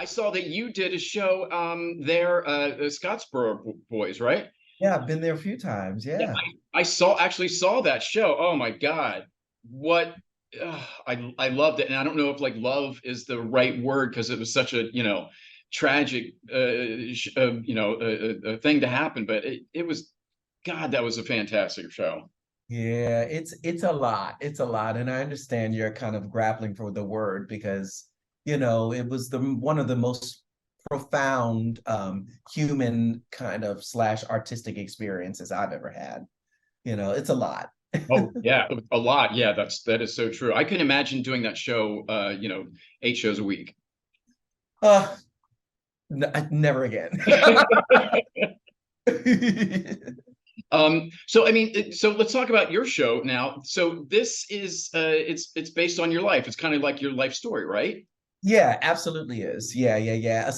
I saw that you did a show there, the Scottsboro Boys, right? Yeah, I've been there a few times. Yeah, Yeah. I saw actually saw that show. Oh my God. What I loved it. And I don't know if like love is the right word because it was such a, tragic thing to happen, but it was God, that was a fantastic show. Yeah, it's a lot. It's a lot. And I understand you're kind of grappling for the word because, it was the one of the most profound human kind of slash artistic experiences I've ever had. It's a lot. Oh yeah, a lot. Yeah, that is so true. I can imagine doing that show 8 shows a week. Uh, Never again. So I mean, so let's talk about your show now. So this is it's based on your life. It's kind of like your life story, right? Yeah, absolutely is. Yeah, yeah, yeah.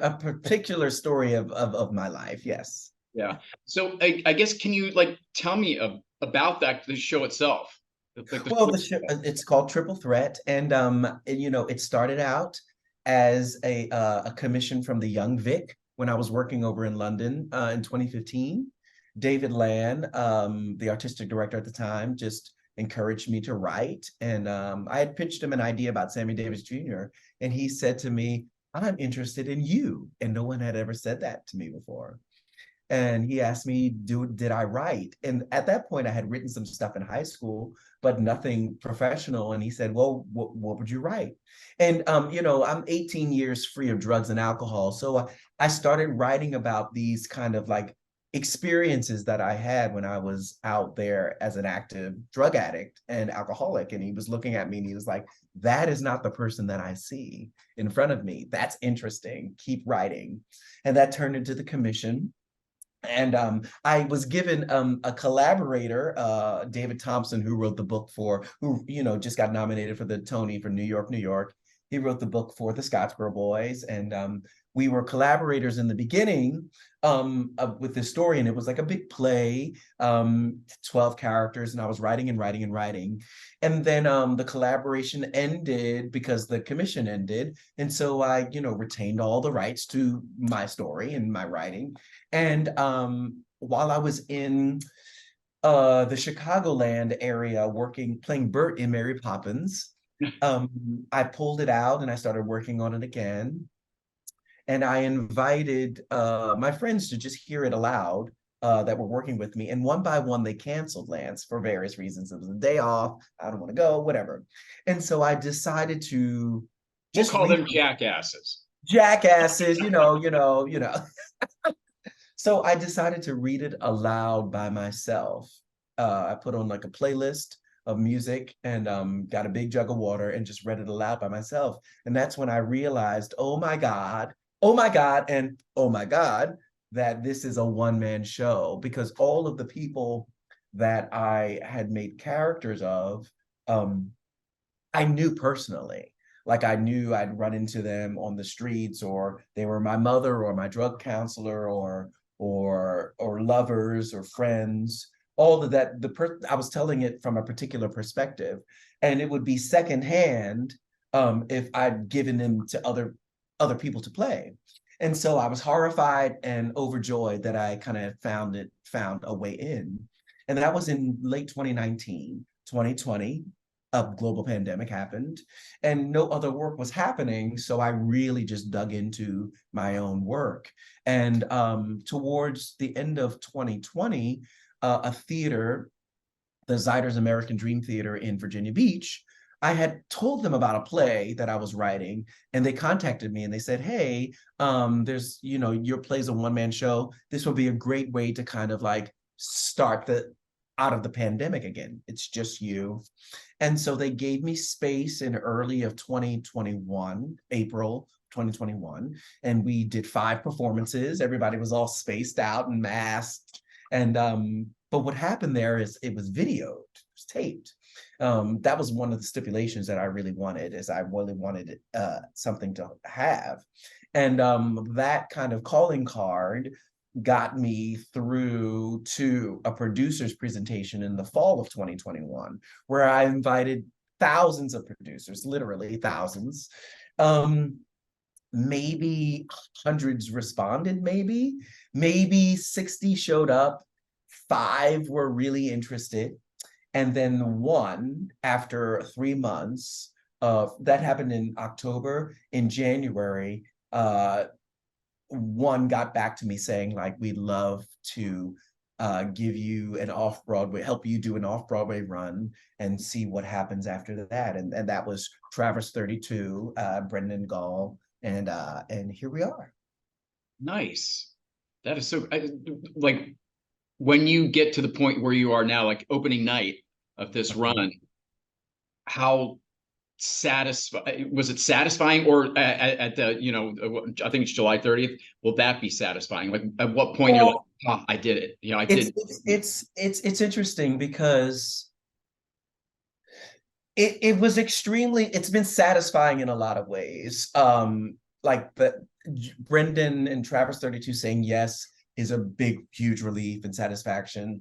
A particular story of my life. Yes. Yeah. So I guess can you like tell me about the show itself? Like the Well, story. the show it's called Triple Threat, and it started out as a commission from the Young Vic when I was working over in London in 2015. David Land, the artistic director at the time, just encouraged me to write, and I had pitched him an idea about Sammy Davis Jr., and he said to me, "I'm interested in you," and no one had ever said that to me before. And he asked me, did I write? And at that point, I had written some stuff in high school, but nothing professional. And he said, well, what would you write? And I'm 18 years free of drugs and alcohol, so I started writing about these kind of like experiences that I had when I was out there as an active drug addict and alcoholic. And he was looking at me and he was like, that is not the person that I see in front of me. That's interesting. Keep writing. And that turned into the commission. And I was given a collaborator, David Thompson, who wrote the book who just got nominated for the Tony for New York, New York. He wrote the book for the Scottsboro Boys, and we were collaborators in the beginning with this story, and it was like a big play, 12 characters, and I was writing and writing and writing. And then the collaboration ended because the commission ended, and so I, retained all the rights to my story and my writing. And while I was in the Chicagoland area playing Bert in Mary Poppins, I pulled it out and I started working on it again. And I invited my friends to just hear it aloud that were working with me. And one by one, they canceled Lance for various reasons. It was a day off. I don't want to go, whatever. And so I decided to We'll just call read them jackasses. jackasses, So I decided to read it aloud by myself. I put on like a playlist of music and got a big jug of water and just read it aloud by myself. And that's when I realized, oh my God, and oh my God, that this is a one-man show because all of the people that I had made characters of, um, I knew personally. Like I knew I'd run into them on the streets, or they were my mother, or my drug counselor, or lovers, or friends. All of that. I was telling it from a particular perspective, and it would be secondhand if I'd given them to other people to play. And so I was horrified and overjoyed that I kind of found a way in. And that was in late 2019, 2020 a global pandemic happened and no other work was happening. So I really just dug into my own work. And towards the end of 2020, a theater, the Ziders American Dream Theater in Virginia Beach, I had told them about a play that I was writing, and they contacted me and they said, hey, there's, your play's a one-man show. This would be a great way to kind of like start the out of the pandemic again. It's just you. And so they gave me space in early of 2021, April 2021, and we did 5 performances. Everybody was all spaced out and masked. And but what happened there is it was videoed, it was taped. That was one of the stipulations that I really wanted, is I really wanted something to have. And that kind of calling card got me through to a producer's presentation in the fall of 2021, where I invited thousands of producers, literally thousands. Um, maybe hundreds responded, maybe 60 showed up, 5 were really interested, and then one after 3 months of that happened in October. In January, one got back to me saying like, we'd love to give you an off-Broadway, help you do an off-Broadway run and see what happens after that. And that was Traverse 32, Brendan Gall, and here we are. Nice. That is so like when you get to the point where you are now, like opening night of this run, how satisfying was it? Satisfying, or at the, I think it's July 30th, will that be satisfying? Like at what point you're like, Well, oh, I did it, I it's did. it's interesting because it's been satisfying in a lot of ways. Like the Brendan and Traverse 32 saying yes is a big, huge relief and satisfaction.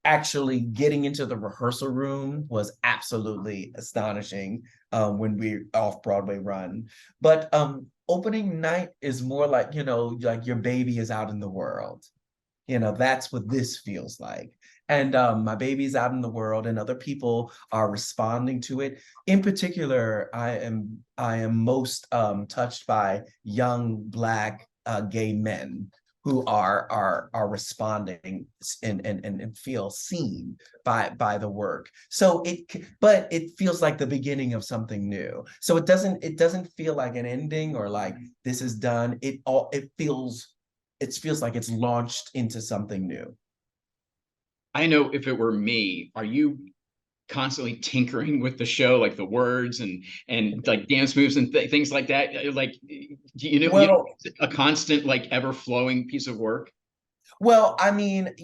Actually getting into the rehearsal room was absolutely astonishing when we off Broadway run. But opening night is more like, like your baby is out in the world. That's what this feels like. And my baby's out in the world and other people are responding to it. In particular, I am most touched by young Black gay men who are responding and feel seen by the work. So but it feels like the beginning of something new. So it doesn't feel like an ending or like this is done. It feels like it's launched into something new. I know if it were me, are you constantly tinkering with the show, like the words and like dance moves and things like that? Like, Well, a constant, like ever flowing piece of work. I mean,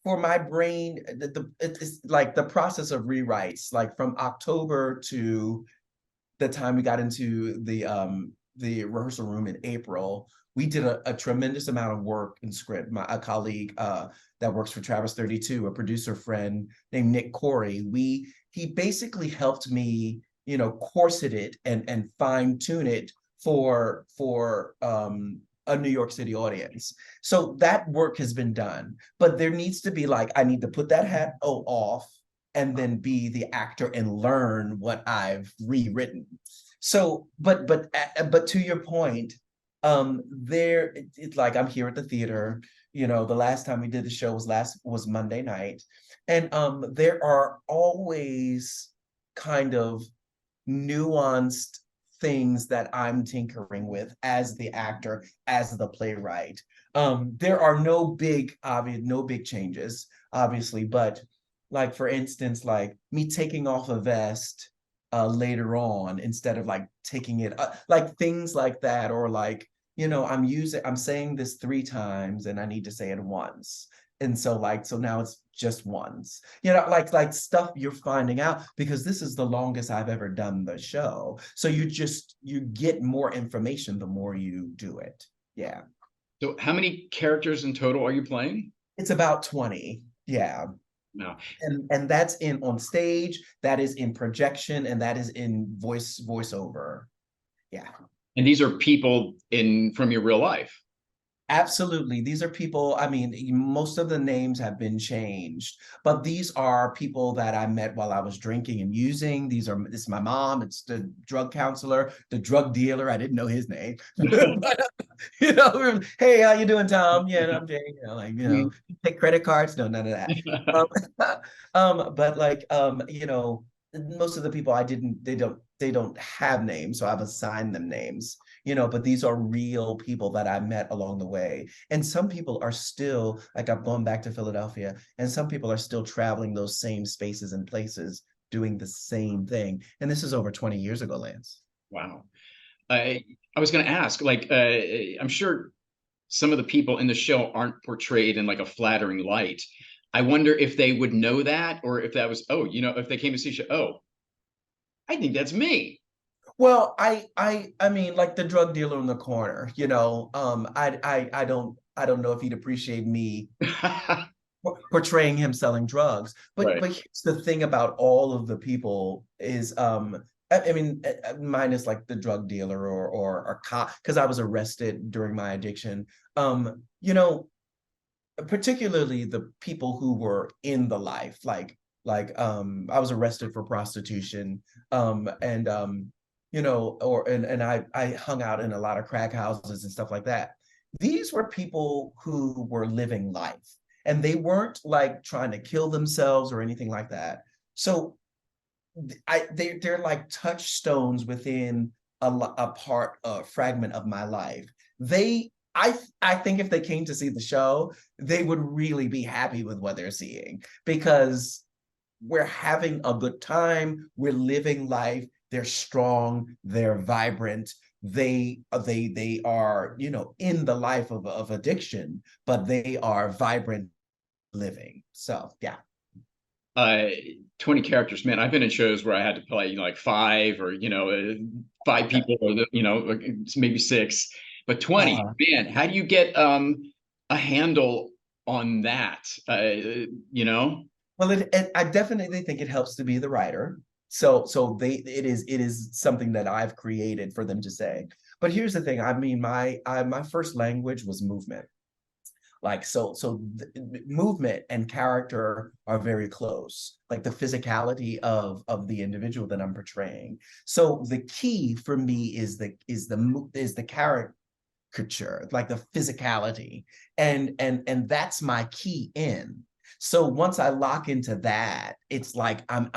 for my brain, it's like the process of rewrites, like from October to the time we got into the rehearsal room in April, we did a tremendous amount of work in script. A colleague that works for Travis 32, a producer friend named Nick Corey, he basically helped me, corset it and fine tune it for a New York City audience. So that work has been done, but there needs to be like, I need to put that hat off and then be the actor and learn what I've rewritten. So, but to your point, it's like I'm here at the theater. The last time we did the show was Monday night, and there are always kind of nuanced things that I'm tinkering with as the actor, as the playwright. There are no big changes, obviously, but like for instance, like me taking off a vest later on instead of like taking it like things like that, or like, I'm saying this 3 times and I need to say it once. And so now it's just once, like stuff you're finding out because this is the longest I've ever done the show. So you get more information the more you do it. Yeah. So how many characters in total are you playing? It's about 20. Yeah. No. And that's in on stage, that is in projection, and that is in voiceover. Yeah. And these are people in from your real life. Absolutely. These are people, I mean, most of the names have been changed, but these are people that I met while I was drinking and using. This is my mom, it's the drug counselor, the drug dealer. I didn't know his name. But, hey, how you doing, Tom? Yeah, I'm Jay. Take credit cards? No, none of that. Um, but like most of the people they don't have names, so I've assigned them names, but these are real people that I met along the way. And some people are still, like, I've gone back to Philadelphia, and some people are still traveling those same spaces and places doing the same thing. And this is over 20 years ago, Lance. Wow. I was going to ask, like, I'm sure some of the people in the show aren't portrayed in like a flattering light. I wonder if they would know that, or if that was, oh, if they came to see show, oh, I think that's me. Well, I mean, like the drug dealer in the corner, I don't know if he'd appreciate me portraying him selling drugs. But Right. here's the thing about all of the people is I mean, minus like the drug dealer or cop, because I was arrested during my addiction. You know, particularly the people who were in the life, I was arrested for prostitution, and you know, and I hung out in a lot of crack houses and stuff like that. These were people who were living life, and they weren't like trying to kill themselves or anything like that. So they're like touchstones within a part, a fragment of my life. I think if they came to see the show, they would really be happy with what they're seeing, because we're having a good time, we're living life, they're strong, they're vibrant, they are, you know, in the life of addiction, but they are vibrant living. So yeah. uh 20 characters, man. I've been in shows where I had to play, you know, like five, or five people, or like, maybe six, but 20, uh, man, how do you get a handle on that? You know Well, I definitely think it helps to be the writer. So it is something that I've created for them to say. But here's the thing. I mean, my first language was movement. Like movement and character are very close. Like the physicality of the individual that I'm portraying. So the key for me is the caricature, like the physicality, and that's my key in. So once I lock into that, it's like I'm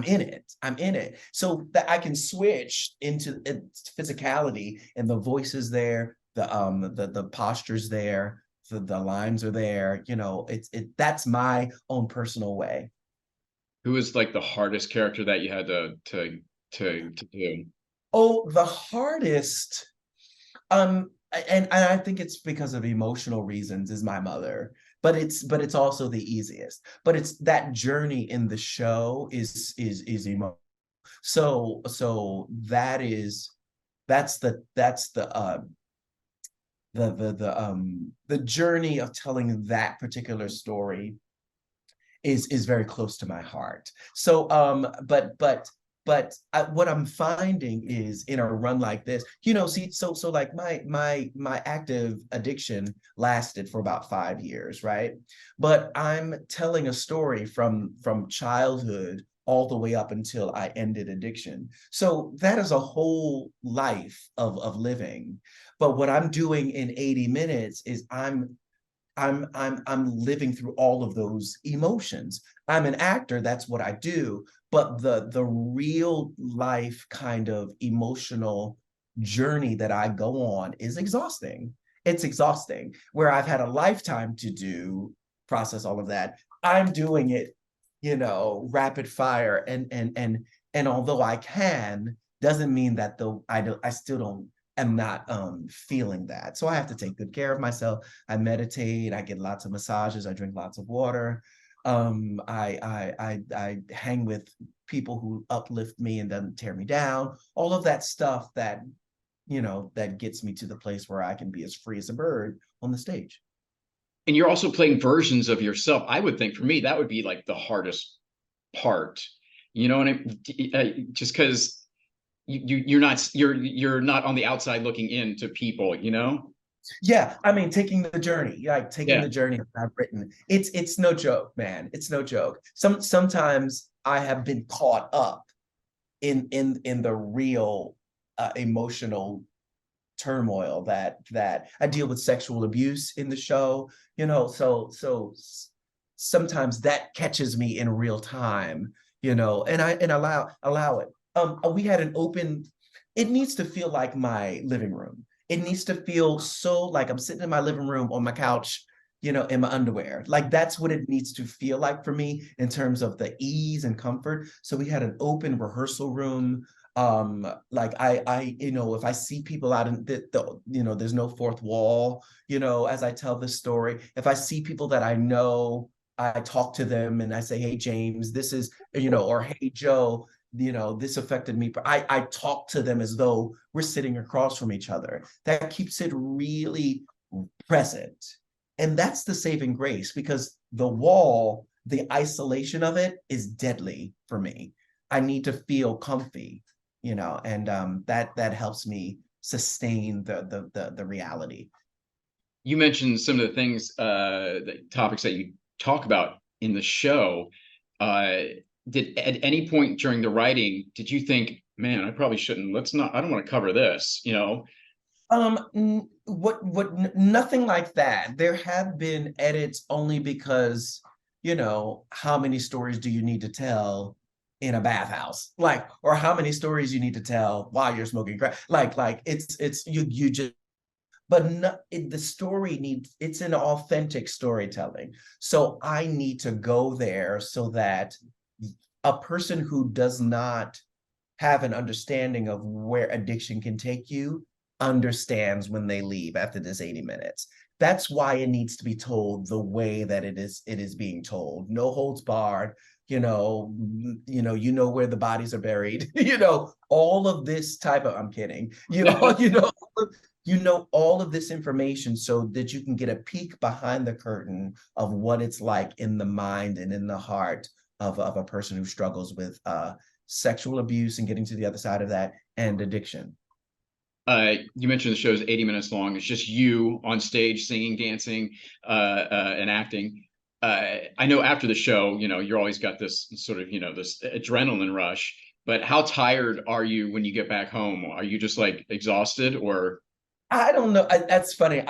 in it. I'm in it. So that I can switch into its physicality, and the voice is there, the posture's there, the lines are there. You know, that's my own personal way. who was like the hardest character that you had to do? Oh, the hardest. And I think it's because of emotional reasons, is my mother, but it's also the easiest. But it's that journey in the show is emo. So that's the journey of telling that particular story is very close to my heart. So what I'm finding is, in a run like this, you know, see, so like my active addiction lasted for about 5 years, right? But I'm telling a story from childhood all the way up until I ended addiction. So that is a whole life of living. But what I'm doing in 80 minutes is I'm living through all of those emotions. I'm an actor, that's what I do, but the real life kind of emotional journey that I go on is exhausting. It's exhausting. Where I've had a lifetime to process all of that, I'm doing it, you know, rapid fire, and although I can, doesn't mean that I still don't am not feeling that. So I have to take good care of myself. I meditate, I get lots of massages, I drink lots of water. I hang with people who uplift me and doesn't tear me down. All of that stuff that, you know, that gets me to the place where I can be as free as a bird on the stage. And you're also playing versions of yourself. I would think for me that would be like the hardest part. You know, and just because you're not on the outside looking into people. You know. Yeah, I mean, taking the journey, like taking Yeah. the journey that I've written, it's no joke, man. It's no joke. Sometimes I have been caught up in the real emotional turmoil that I deal with sexual abuse in the show, you know, sometimes that catches me in real time, you know, and allow it. We had an open, it needs to feel like my living room. It needs to feel so like I'm sitting in my living room on my couch, you know, in my underwear. Like that's what it needs to feel like for me in terms of the ease and comfort. So we had an open rehearsal room. Like you know, if I see people out in you know, there's no fourth wall, you know, as I tell this story. If I see people that I know, I talk to them and I say, hey James, this is, you know, or hey Joe, you know, this affected me. But I talk to them as though we're sitting across from each other. That keeps it really present. And that's the saving grace, because the wall, the isolation of it is deadly for me. I need to feel comfy, and that helps me sustain the reality. You mentioned some of the things, the topics that you talk about in the show. Uh, did at any point during the writing, did you think, man, I probably shouldn't, I don't want to cover this, you know? Nothing like that. There have been edits only because, how many stories do you need to tell in a bathhouse? Like, or how many stories you need to tell while you're smoking crack? Like it's you just, but no, the story needs, it's an authentic storytelling. So I need to go there so that a person who does not have an understanding of where addiction can take you understands when they leave after this 80 minutes. That's why it needs to be told the way that it is being told. No holds barred, where the bodies are buried, all of this type of, I'm kidding, all of this information so that you can get a peek behind the curtain of what it's like in the mind and in the heart of a person who struggles with sexual abuse and getting to the other side of that, and addiction. You mentioned the show is 80 minutes long. It's just you on stage singing, dancing, and acting. I know after the show, you're always got this sort of, this adrenaline rush. But how tired are you when you get back home? Are you just like exhausted, or? I don't know. That's funny.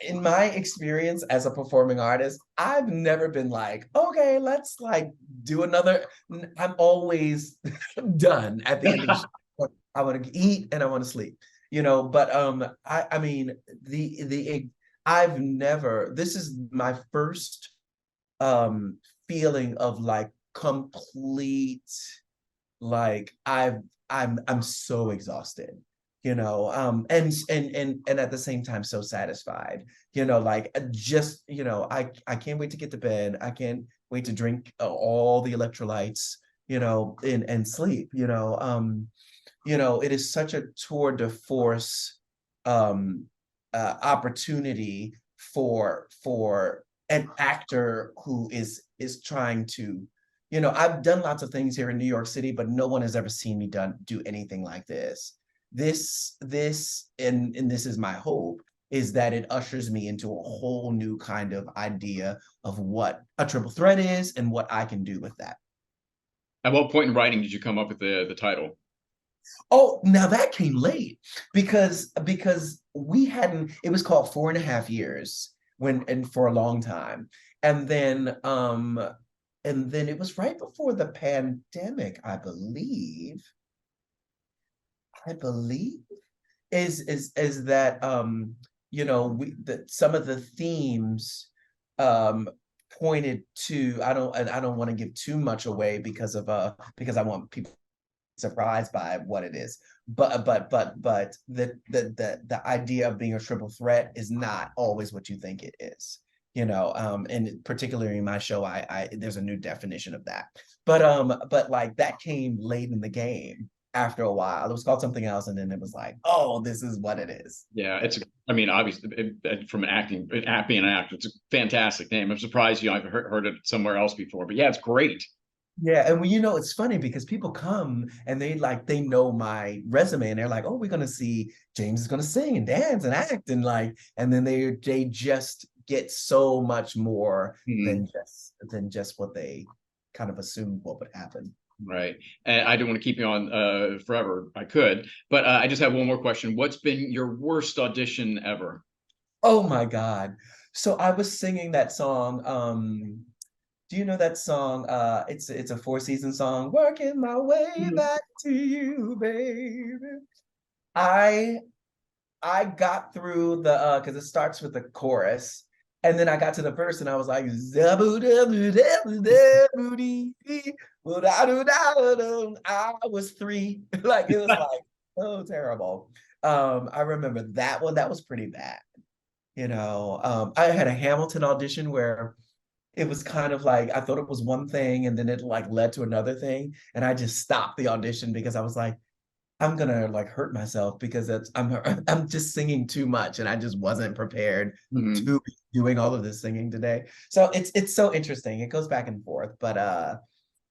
In my experience as a performing artist, I've never been like, okay, let's like do another. I'm always done at the end of the show. I want to eat and I want to sleep, but I mean I've never, this is my first feeling of like complete, like I'm so exhausted, and at the same time so satisfied, like just, I can't wait to get to bed. I can't wait to drink all the electrolytes, and sleep, it is such a tour de force opportunity for an actor who is trying to, I've done lots of things here in New York City, but no one has ever seen me do anything like this. And this is my hope, is that it ushers me into a whole new kind of idea of what a triple threat is and what I can do with that. At what point in writing did you come up with the title? Oh, now that came late because we hadn't, it was called 4.5 years and for a long time. And then it was right before the pandemic, I believe. Is that some of the themes pointed to, I don't want to give too much away because I want people surprised by what it is, but the idea of being a triple threat is not always what you think it is, and particularly in my show, I there's a new definition of that, but like that came late in the game. After a while, it was called something else, and then it was like, oh, this is what it is. Yeah, I mean, obviously, from being an actor, it's a fantastic name. I'm surprised I've heard it somewhere else before, but yeah, it's great. Yeah, and it's funny because people come and they know my resume and they're like, oh, we're gonna see James is gonna sing and dance and act, and then they just get so much more than just what they kind of assumed what would happen. Right. And I don't want to keep you on forever. I could, but I just have one more question. What's been your worst audition ever? Oh my God. So I was singing that song. Do you know that song? It's a Four Seasons song. Working my way back to you, baby. I I got through the because it starts with the chorus. And then I got to the verse and I was like, I was three. Like it was like so terrible. I remember that one. That was pretty bad. I had a Hamilton audition where it was kind of like I thought it was one thing and then it like led to another thing. And I just stopped the audition because I was like, I'm gonna like hurt myself because I'm just singing too much and I just wasn't prepared Mhm. to be doing all of this singing today. So it's so interesting. It goes back and forth, but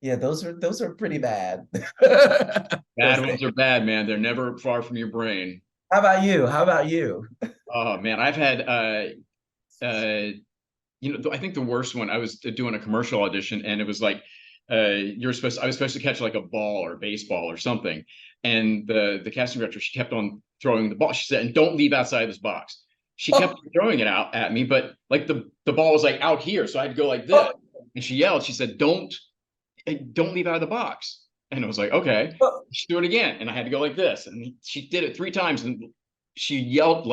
Yeah, those are pretty bad. Those Bad things. ones are bad, man. They're never far from your brain. How about you? How about you? Oh man, I've had I think the worst one, I was doing a commercial audition and it was like I was supposed to catch like a ball or baseball or something. And the casting director, she kept on throwing the ball. She said, and don't leave outside this box. She kept Oh, throwing it out at me, but like the ball was like out here, so I had to go like this. oh, And she yelled, she said, don't leave out of the box. And I was like, okay. oh. She threw it again, and I had to go like this. And she did it 3 times, and she yelled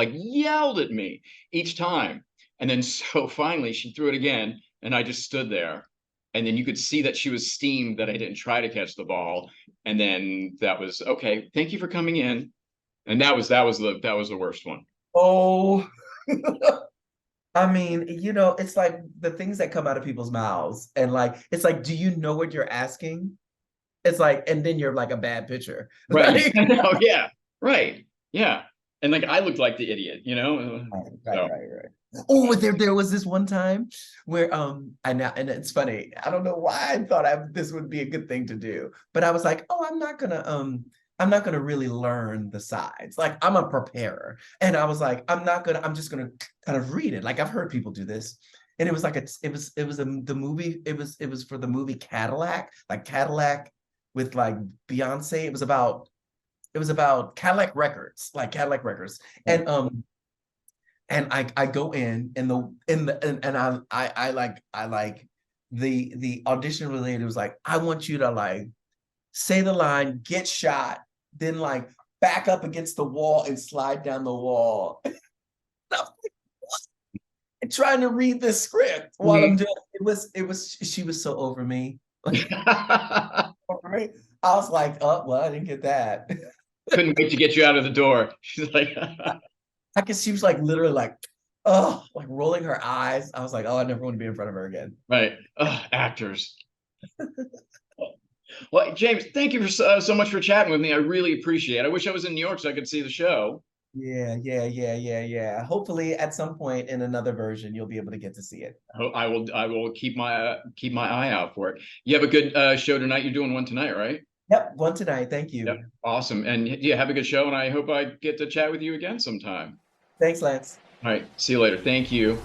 at me each time. And then so finally she threw it again, and I just stood there. And then you could see that she was steamed that I didn't try to catch the ball. And then that was okay. Thank you for coming in. And that was the worst one. Oh. I mean, it's like the things that come out of people's mouths, and like it's like, do you know what you're asking? It's like, and then you're like a bad pitcher. Right. Like, No, yeah. Right. Yeah. And like I looked like the idiot, you know? So right. Oh, there was this one time where I now, and it's funny. I don't know why I thought this would be a good thing to do, but I was like, oh, I'm not gonna really learn the sides. Like I'm a preparer, and I was like, I'm just gonna kind of read it. Like I've heard people do this, and it was like the movie. It was for the movie Cadillac, like Cadillac with like Beyonce. It was about Cadillac Records, like Cadillac Records, and I go and the audition related was like, I want you to like say the line, get shot, then like back up against the wall and slide down the wall. And trying to read this script while I'm mhm. doing she was so over me. Over me. I was like, oh well, I didn't get that. Couldn't wait to get you out of the door. She's like, I guess she was like literally like, oh, like rolling her eyes. I was like, oh, I never want to be in front of her again. right. Actors. Well, James, thank you for so much for chatting with me. I really appreciate it. I wish I was in New York so I could see the show. Yeah. Hopefully, at some point in another version, you'll be able to get to see it. I will keep my eye out for it. You have a good show tonight. You're doing one tonight, right? Yep, one tonight. Thank Yep. you. Awesome. And yeah, have a good show. And I hope I get to chat with you again sometime. Thanks, Lance. All right. See you later. Thank you.